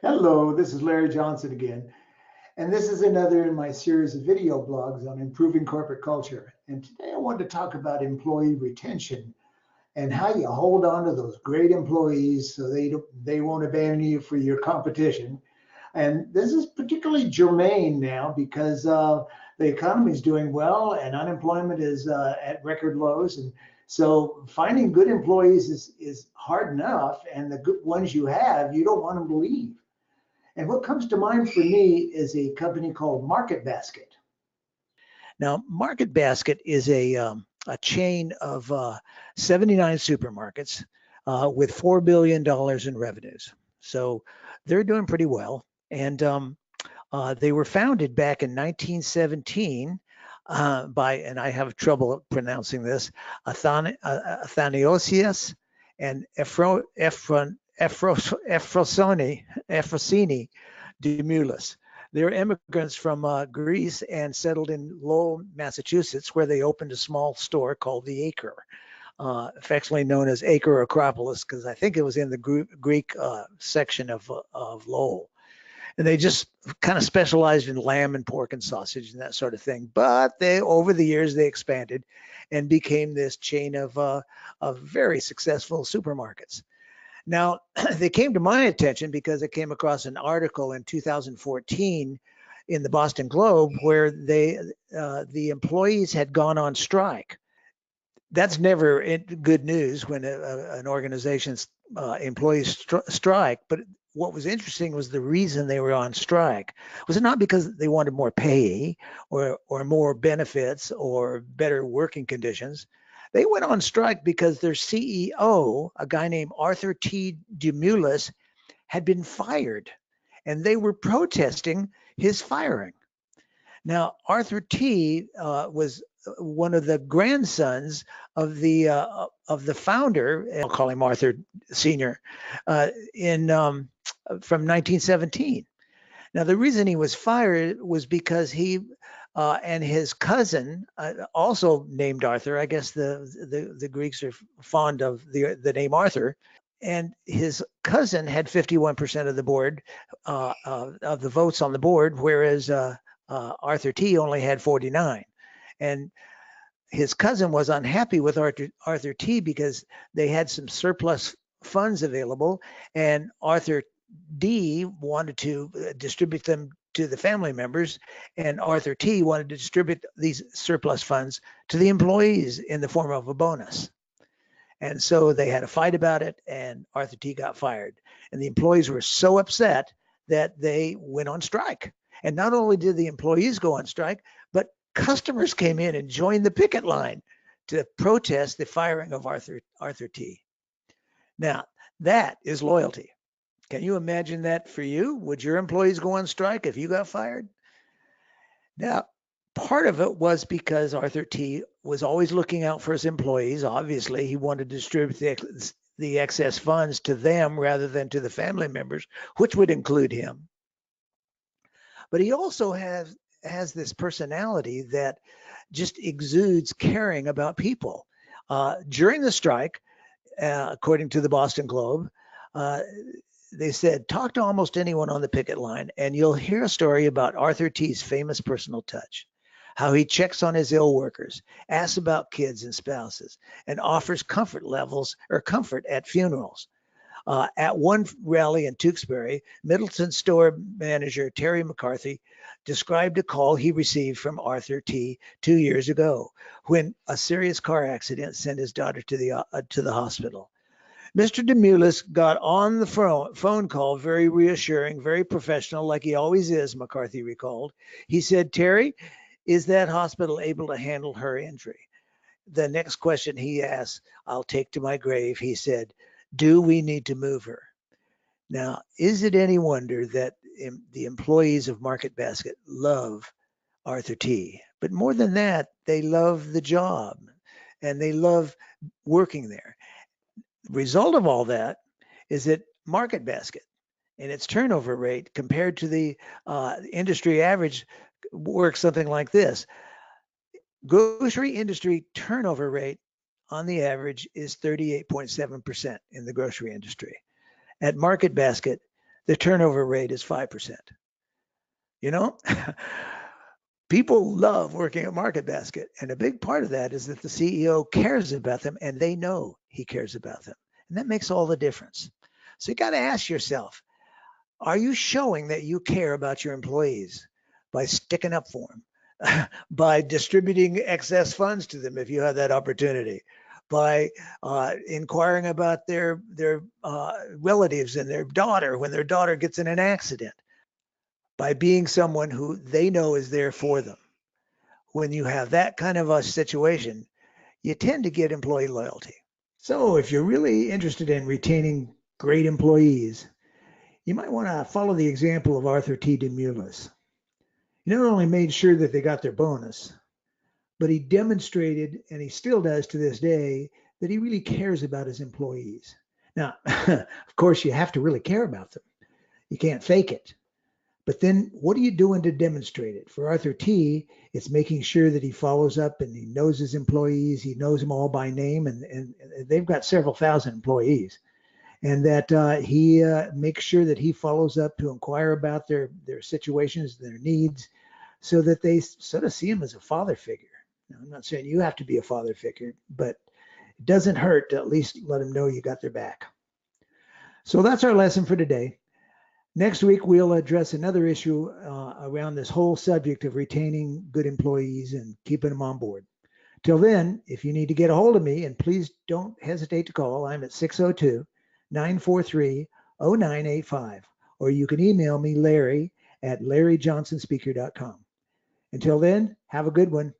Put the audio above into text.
Hello, this is Larry Johnson again, and this is another in my series of video blogs on improving corporate culture. And today I wanted to talk about employee retention and how you hold on to those great employees so they won't abandon you for your competition. And this is particularly germane now because the economy is doing well and unemployment is at record lows. And so finding good employees is hard enough, and the good ones you have, you don't want them to leave. And what comes to mind for me is a company called Market Basket. Now, Market Basket is a chain of 79 supermarkets with $4 billion in revenues. So they're doing pretty well. And they were founded back in 1917 by, and I have trouble pronouncing this, Athanasios and Efrosini Demoulas. They're immigrants from Greece and settled in Lowell, Massachusetts, where they opened a small store called the Acre, affectionately known as Acre Acropolis, because I think it was in the Greek section of Lowell. And they just kind of specialized in lamb and pork and sausage and that sort of thing. But they, over the years, they expanded and became this chain of very successful supermarkets. Now, they came to my attention because I came across an article in 2014 in the Boston Globe where the employees had gone on strike. That's never good news when an organization's employees strike. But what was interesting was the reason they were on strike. Was it not because they wanted more pay or more benefits or better working conditions? They went on strike because their CEO, a guy named Arthur T. Demoulas, had been fired, and they were protesting his firing. Now, Arthur T. Was one of the grandsons of the founder. I'll call him Arthur Senior, in from 1917. Now, the reason he was fired was because he and his cousin, also named Arthur. I guess the Greeks are fond of the name Arthur. And his cousin had 51% of the board, of the votes on the board, whereas Arthur T only had 49. And his cousin was unhappy with Arthur T because they had some surplus funds available, and Arthur D wanted to distribute them to the family members, and Arthur T wanted to distribute these surplus funds to the employees in the form of a bonus. And so they had a fight about it, and Arthur T got fired. And the employees were so upset that they went on strike. And not only did the employees go on strike, but customers came in and joined the picket line to protest the firing of Arthur T. Now, that is loyalty. Can you imagine that for you? Would your employees go on strike if you got fired? Now, part of it was because Arthur T was always looking out for his employees. Obviously, he wanted to distribute the excess funds to them rather than to the family members, which would include him. But he also has this personality that just exudes caring about people. During the strike, according to the Boston Globe, they said, talk to almost anyone on the picket line, and you'll hear a story about Arthur T's famous personal touch, how he checks on his ill workers, asks about kids and spouses, and offers comfort at funerals. At one rally in Tewksbury, Middleton store manager Terry McCarthy described a call he received from Arthur T 2 years ago when a serious car accident sent his daughter to the hospital. Mr. Demoulas got on the phone call, very reassuring, very professional, like he always is, McCarthy recalled. He said, Terry, is that hospital able to handle her injury? The next question he asked, I'll take to my grave, he said, do we need to move her? Now, is it any wonder that the employees of Market Basket love Arthur T? But more than that, they love the job and they love working there. The result of all that is that Market Basket and its turnover rate compared to the industry average works something like this. Grocery industry turnover rate on the average is 38.7% in the grocery industry. At Market Basket, the turnover rate is 5%. You know, people love working at MarketBasket. And a big part of that is that the CEO cares about them and they know he cares about them. And that makes all the difference. So you got to ask yourself, are you showing that you care about your employees by sticking up for them, by distributing excess funds to them if you have that opportunity, by inquiring about their relatives and their daughter when their daughter gets in an accident, by being someone who they know is there for them? When you have that kind of a situation, you tend to get employee loyalty. So if you're really interested in retaining great employees, you might want to follow the example of Arthur T. DeMulis. He not only made sure that they got their bonus, but he demonstrated, and he still does to this day, that he really cares about his employees. Now, of course, you have to really care about them. You can't fake it. But then what are you doing to demonstrate it? For Arthur T., it's making sure that he follows up and he knows his employees. He knows them all by name, and they've got several thousand employees. And that he makes sure that he follows up to inquire about their situations, their needs, so that they sort of see him as a father figure. Now, I'm not saying you have to be a father figure, but it doesn't hurt to at least let them know you got their back. So that's our lesson for today. Next week, we'll address another issue around this whole subject of retaining good employees and keeping them on board. Till then, if you need to get a hold of me, and please don't hesitate to call, I'm at 602-943-0985, or you can email me, Larry, at larryjohnsonspeaker.com. Until then, have a good one.